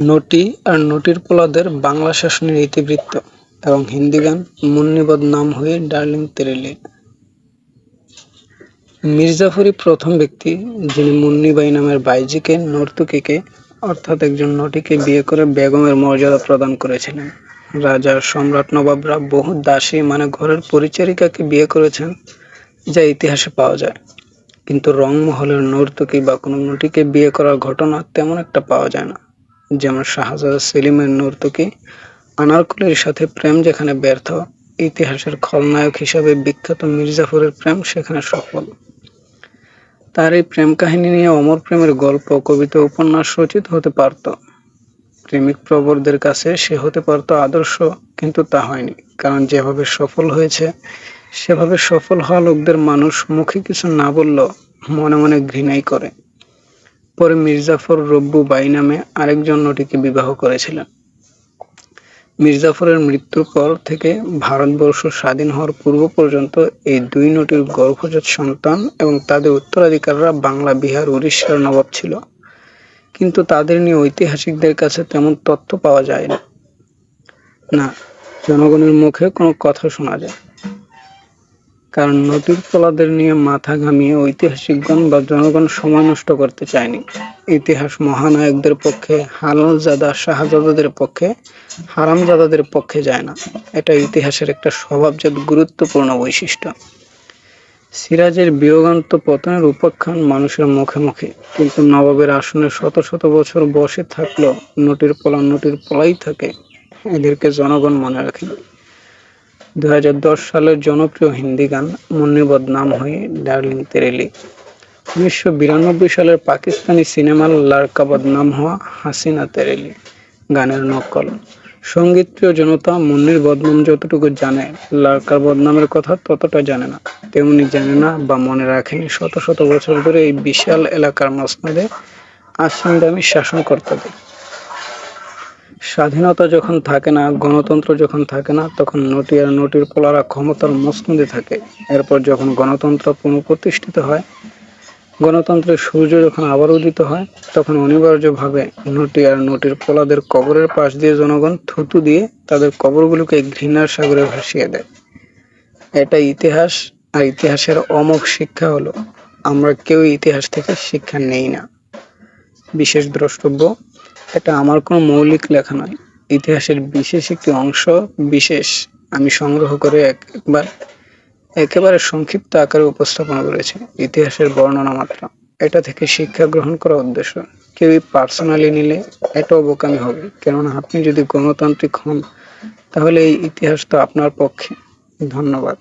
নটি আর নটির পোলাদের বাংলা শাসনের ইতিবৃত্ত এবং হিন্দি গান মুন্নি বদনাম হুই ডার্লিং তেরে লিয়ে। মির্জাফরই প্রথম ব্যক্তি যিনি মুন্নি বাই নামের বাইজিকে নর্তকীকে অর্থাৎ একজন নটিকে বিয়ে করে বেগমের মর্যাদা প্রদান করেছিলেন। রাজা, সম্রাট, নবাবরা বহু দাসী মানে ঘরের পরিচারিকাকে বিয়ে করেছেন, যা ইতিহাসে পাওয়া যায়। কিন্তু রংমহলের নর্তকী বা কোনো নটিকে বিয়ে করার ঘটনা তেমন একটা পাওয়া যায় না। যেমন শাহজাদা সেলিমের নর্তকী আনারকলির সাথে প্রেম যেখানে ব্যর্থ, ইতিহাসের খলনায়ক হিসাবে বিখ্যাত মির্জাফরের প্রেম সেখানে সফল। তার এই প্রেম কাহিনী নিয়ে অমর প্রেমের গল্প, কবিতা, উপন্যাস রচিত হতে পারত। প্রেমিক প্রবরদের কাছে সে হতে পারত আদর্শ, কিন্তু তা হয়নি। কারণ যেভাবে সফল হয়েছে সেভাবে সফল হওয়া লোকদের মানুষ মুখে কিছু না বললেও মনে মনে ঘৃণাই করে। পরে মির্জাফর রব্বু বাই নামে আরেকজন নটিকে বিবাহ করেছিলেন। মির্জাফরের মৃত্যুর পর থেকে ভারতবর্ষ স্বাধীন হওয়ার পূর্ব পর্যন্ত এই দুই নটির গর্ভজাত সন্তান এবং তাদের উত্তরাধিকাররা বাংলা, বিহার, উড়িষ্যার নবাব ছিল। কিন্তু তাদের নিয়ে ঐতিহাসিকদের কাছে তেমন তথ্য পাওয়া যায় না, জনগণের মুখে কোনো কথা শোনা যায়। কারণ নটির পোলাদের নিয়ে মাথা ঘামিয়ে ঐতিহাসিকগণ বা জনগণ সময় নষ্ট করতে চায়নি। ইতিহাস মহানায়কদের পক্ষে হালালজাদা, শাহজাদাদের পক্ষে হারামজাদাদের পক্ষে যায় না। এটা ইতিহাসের একটা স্বভাবজাত গুরুত্বপূর্ণ বৈশিষ্ট্য। সিরাজের বিয়োগান্ত পতনের উপাখ্যান মানুষের মুখে মুখে, কিন্তু নবাবের আসনে শত শত বছর বসে থাকলেও নটির পোলাই থাকে, এদেরকে জনগণ মনে রাখেনি। 2010 সালের জনপ্রিয় হিন্দি গান মুন্নি বদনাম হুই ডার্লিং তেরে লিয়ে। 1992 সালের পাকিস্তানি সিনেমা লড়কা বদনাম হুয়া হাসিনা তেরে লিয়ে গানের নকল। সঙ্গীতপ্রিয় জনতা মুন্নির বদনাম যতটুকু জানে, লড়কার বদনামের কথা ততটা জানে না। তেমনি জানে না বা মনে রাখেনি শত শত বছর ধরে এই বিশাল এলাকার মসনদে আসিন্দামি শাসনকর্তাদের। স্বাধীনতা যখন থাকে না, গণতন্ত্র যখন থাকে না, তখন নটি আর নটির পোলারা ক্ষমতার মসনদে থাকে। এরপর যখন গণতন্ত্র পুনঃপ্রতিষ্ঠিত হয়, গণতন্ত্রের সূর্য যখন আবার উদিত হয়, তখন অনিবার্যভাবে নটি আর নটির পোলাদের কবরের পাশ দিয়ে জনগণ থুতু দিয়ে তাদের কবরগুলোকে ঘৃণার সাগরে ভাসিয়ে দেয়। এটা ইতিহাস, আর ইতিহাসের অমোঘ শিক্ষা হলো আমরা কেউ ইতিহাস থেকে শিক্ষা নেই না। বিশেষ দ্রষ্টব্য, এটা আমার কোনো মৌলিক লেখা নয়, ইতিহাসের বিশেষ একটি অংশ বিশেষ আমি সংগ্রহ করে একেবারে সংক্ষিপ্ত আকারে উপস্থাপন করেছি। ইতিহাসের বর্ণনা মাত্র, এটা থেকে শিক্ষা গ্রহণ করা উদ্দেশ্য। কেউই পার্সোনালি নিলে এটাও বোকামি হবে, কেননা আপনি যদি গণতান্ত্রিক হন তাহলে এই ইতিহাস তো আপনার পক্ষে। ধন্যবাদ।